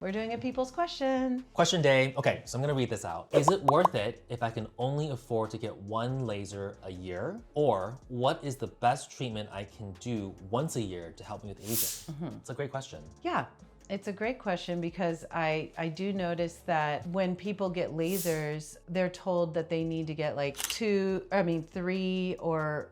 We're doing a people's question. Question day. Okay, so I'm gonna read this out. Is it worth it if I can only afford to get one laser a year? Or what is the best treatment I can do once a year to help me with aging? It's a great question. Yeah, it's a great question because I do notice that when people get lasers, they're told that they need to get like three or,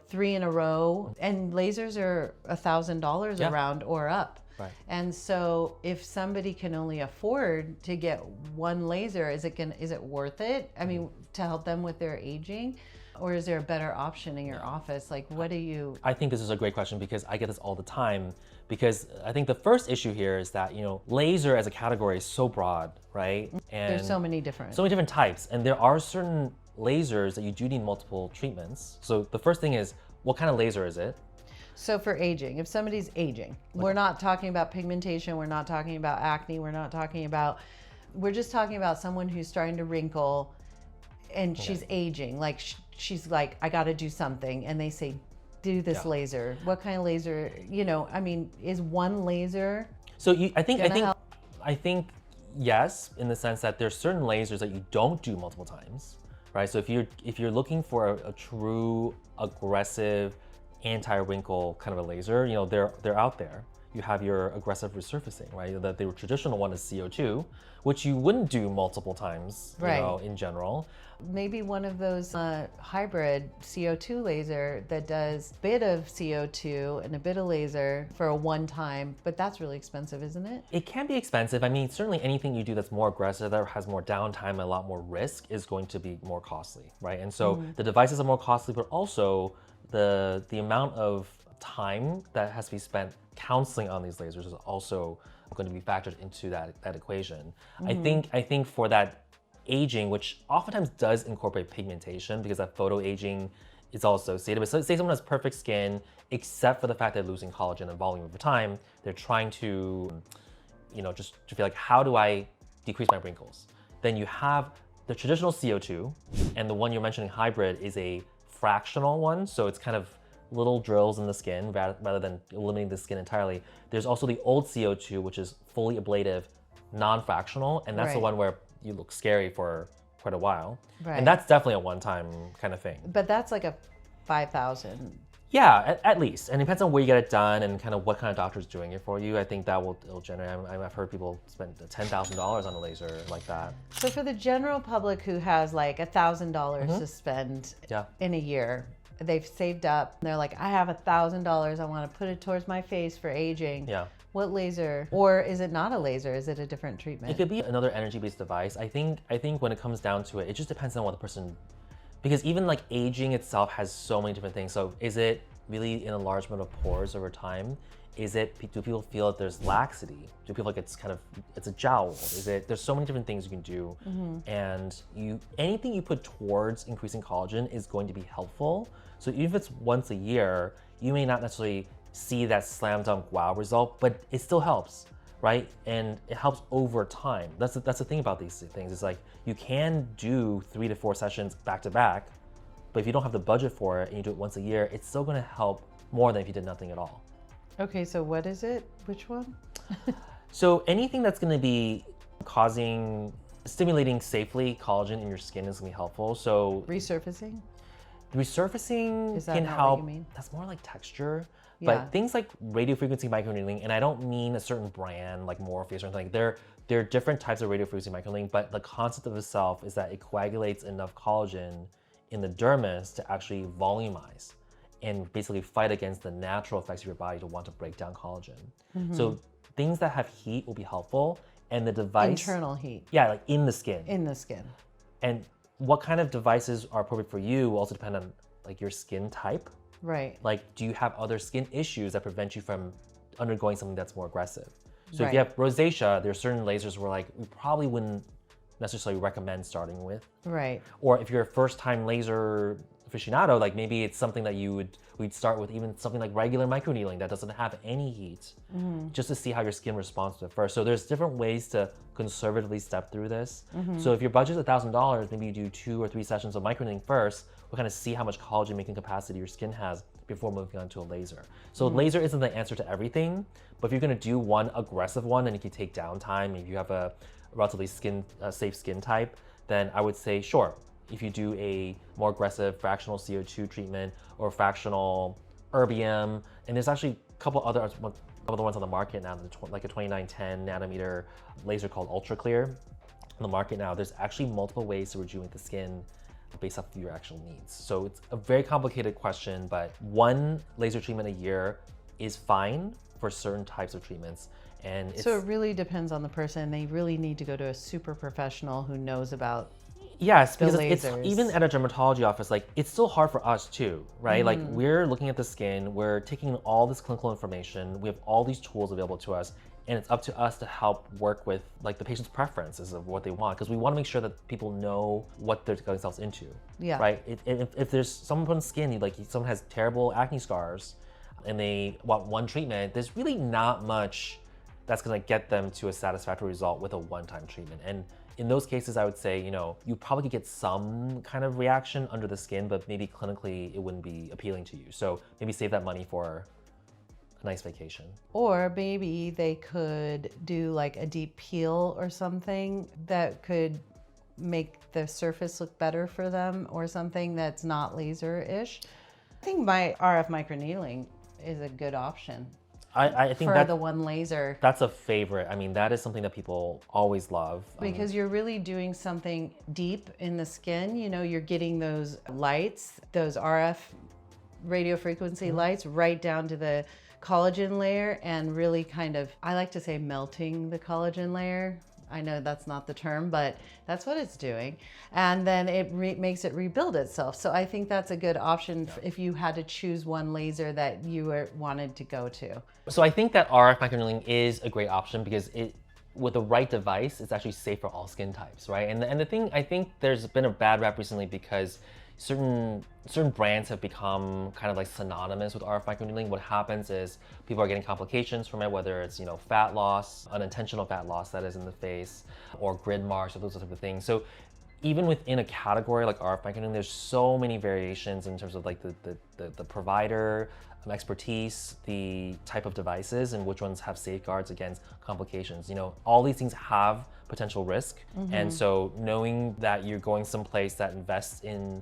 three in a row. And lasers are $1,000 around or up. Right. And so if somebody can only afford to get one laser, is it worth it? I mean, to help them with their aging? Or is there a better option in your office? Like, what do you... I think this is a great question because I get this all the time, because I think the first issue here is that, laser as a category is so broad, right? And There's so many different types, and there are certain lasers that you do need multiple treatments. So the first thing is, what kind of laser is it? So for aging, if somebody's aging, we're not talking about pigmentation, we're not talking about acne, we're just talking about someone who's starting to wrinkle and she's aging. Like she's like, I got to do something. And they say, do this laser. What kind of laser, is one laser? So I think yes, in the sense that there's certain lasers that you don't do multiple times, right? So if you're looking for a true aggressive anti-wrinkle kind of a laser, they're out there. You have your aggressive resurfacing, right? The traditional one is CO2, which you wouldn't do multiple times, in general. Maybe one of those hybrid CO2 laser that does a bit of CO2 and a bit of laser for a one time, but that's really expensive, isn't it? It can be expensive. I mean, certainly anything you do that's more aggressive, that has more downtime and a lot more risk is going to be more costly, right? And so the devices are more costly, but also the amount of time that has to be spent counseling on these lasers is also going to be factored into that equation. I think for that aging, which oftentimes does incorporate pigmentation, because that photo aging is all associated with, so say someone has perfect skin, except for the fact they're losing collagen and volume over time, they're trying to, just to feel like, how do I decrease my wrinkles? Then you have the traditional CO2, and the one you're mentioning, hybrid, is a fractional one, so it's kind of little drills in the skin rather than eliminating the skin entirely. There's also the old CO2, which is fully ablative, non-fractional, and that's the one where you look scary for quite a while. Right. And that's definitely a one-time kind of thing. But that's like a 5,000. Yeah, at least. And it depends on where you get it done and kind of what kind of doctor's doing it for you. I think that it'll generate, I've heard people spend $10,000 on a laser like that. So for the general public who has like $1,000 to spend in a year, they've saved up, they're like, I have $1,000, I want to put it towards my face for aging. Yeah. What laser? Or is it not a laser? Is it a different treatment? It could be another energy-based device. I think when it comes down to it, it just depends on what the person, because even like aging itself has so many different things. So is it really in enlargement of pores over time? Do people feel that there's laxity? Do people feel like it's a jowl? There's so many different things you can do. And anything you put towards increasing collagen is going to be helpful. So even if it's once a year, you may not necessarily see that slam dunk wow result, but it still helps, right? And it helps over time. That's the thing about these things. It's like you can do 3 to 4 sessions back to back, but if you don't have the budget for it and you do it once a year, it's still gonna help more than if you did nothing at all. Okay, so what is it? Which one? So anything that's gonna be stimulating safely collagen in your skin is gonna be helpful. So resurfacing can help. What you mean? That's more like texture. But things like radiofrequency microneedling, and I don't mean a certain brand like Morpheus or anything. There are different types of radiofrequency microneedling, but the concept of itself is that it coagulates enough collagen in the dermis to actually volumize and basically fight against the natural effects of your body to want to break down collagen. So things that have heat will be helpful, and the device... Internal heat. Yeah, like in the skin. In the skin. And what kind of devices are appropriate for you will also depend on like your skin type. Right. Like, do you have other skin issues that prevent you from undergoing something that's more aggressive? So if you have rosacea, there are certain lasers where like we probably wouldn't necessarily recommend starting with. Right. Or if you're a first-time laser aficionado, like maybe it's something that we'd start with even something like regular microneedling that doesn't have any heat, just to see how your skin responds to it first. So there's different ways to conservatively step through this. So if your budget's $1,000, maybe you do 2 or 3 sessions of microneedling first. We'll kind of see how much collagen making capacity your skin has before moving on to a laser. So laser isn't the answer to everything, but if you're gonna do one aggressive one and you can take downtime, if you have a relatively safe skin type, then I would say sure. If you do a more aggressive fractional CO2 treatment or fractional erbium, and there's actually a couple other ones on the market now, like a 2910 nanometer laser called Ultra Clear on the market now. There's actually multiple ways to rejuvenate the skin based off of your actual needs. So it's a very complicated question, but one laser treatment a year is fine for certain types of treatments. And so it really depends on the person. They really need to go to a super professional who knows about yes, the because lasers. it's even at a dermatology office, like it's still hard for us too, right? Like we're looking at the skin, we're taking all this clinical information, we have all these tools available to us, and it's up to us to help work with like the patient's preferences of what they want, because we want to make sure that people know what they're getting themselves into. Yeah. Right. If there's someone's skin, like someone has terrible acne scars, and they want one treatment, there's really not much that's going to get them to a satisfactory result with a one-time treatment. And in those cases, I would say, you probably could get some kind of reaction under the skin, but maybe clinically it wouldn't be appealing to you. So maybe save that money for a nice vacation. Or maybe they could do like a deep peel or something that could make the surface look better for them, or something that's not laser-ish. I think my RF microneedling is a good option. I think for the one laser. That's a favorite. I mean, that is something that people always love. Because you're really doing something deep in the skin. You're getting those lights, those RF radio frequency lights right down to the collagen layer, and really kind of, I like to say, melting the collagen layer. I know that's not the term, but that's what it's doing. And then it makes it rebuild itself. So I think that's a good option if you had to choose one laser that you wanted to go to. So I think that RF microneedling is a great option because with the right device, it's actually safe for all skin types, right? And the thing, I think there's been a bad rap recently because certain brands have become kind of like synonymous with RF microneedling. What happens is people are getting complications from it, whether it's fat loss, unintentional fat loss that is in the face, or grid marks, or those type of things. So even within a category like RF microneedling, there's so many variations in terms of like the provider expertise, the type of devices, and which ones have safeguards against complications. All these things have potential risk, and so knowing that you're going someplace that invests in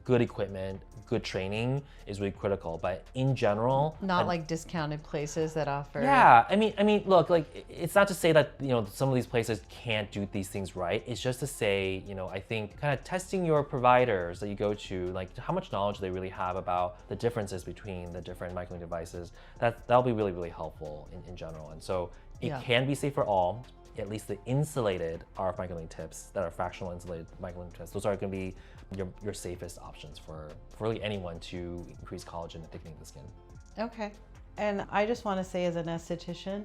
good equipment, good training is really critical. But in general, not like discounted places that offer. Yeah, I mean, look, like it's not to say that some of these places can't do these things right. It's just to say, I think kind of testing your providers that you go to, like how much knowledge they really have about the differences between the different microneedling devices. That'll be really, really helpful in general. And so it can be safe for all. At least the insulated RF microneedling tips that are fractional insulated microneedling tips, those are going to be your safest options for really anyone to increase collagen and thickening of the skin. Okay. And I just want to say, as an esthetician,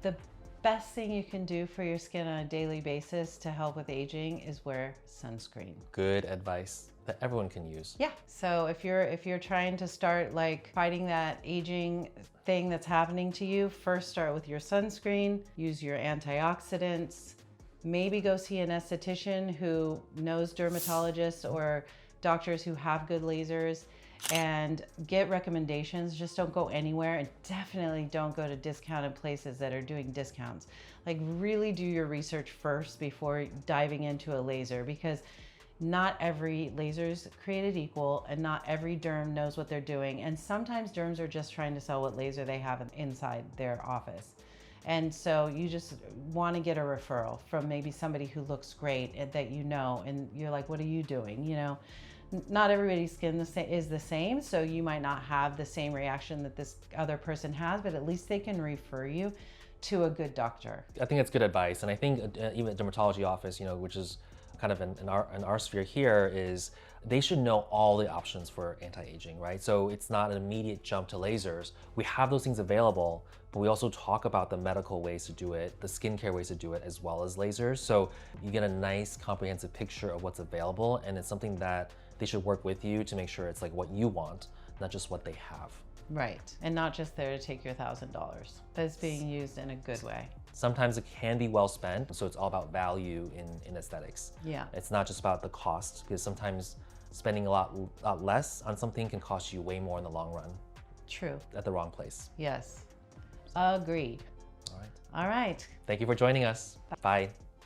the best thing you can do for your skin on a daily basis to help with aging is wear sunscreen. Good advice that everyone can use. Yeah. So if you're trying to start like fighting that aging thing that's happening to you, first start with your sunscreen, use your antioxidants, maybe go see an esthetician who knows dermatologists or doctors who have good lasers, and get recommendations. Just don't go anywhere, and definitely don't go to discounted places that are doing discounts. Like really do your research first before diving into a laser, because not every laser is created equal, and not every derm knows what they're doing. And sometimes derms are just trying to sell what laser they have inside their office. And so you just want to get a referral from maybe somebody who looks great and that and you're like, what are you doing? Not everybody's skin is the same, so you might not have the same reaction that this other person has, but at least they can refer you to a good doctor. I think that's good advice. And I think even a dermatology office, which is kind of in our sphere here, is they should know all the options for anti-aging, right? So it's not an immediate jump to lasers. We have those things available, but we also talk about the medical ways to do it, the skincare ways to do it, as well as lasers. So you get a nice comprehensive picture of what's available, and it's something that they should work with you to make sure it's like what you want, not just what they have. Right, and not just there to take your $1,000, but it's being used in a good way. Sometimes it can be well spent, so it's all about value in aesthetics. Yeah. It's not just about the cost, because sometimes spending a lot less on something can cost you way more in the long run True. at the wrong place. Yes. Agreed. All right. All right. Thank you for joining us. Bye.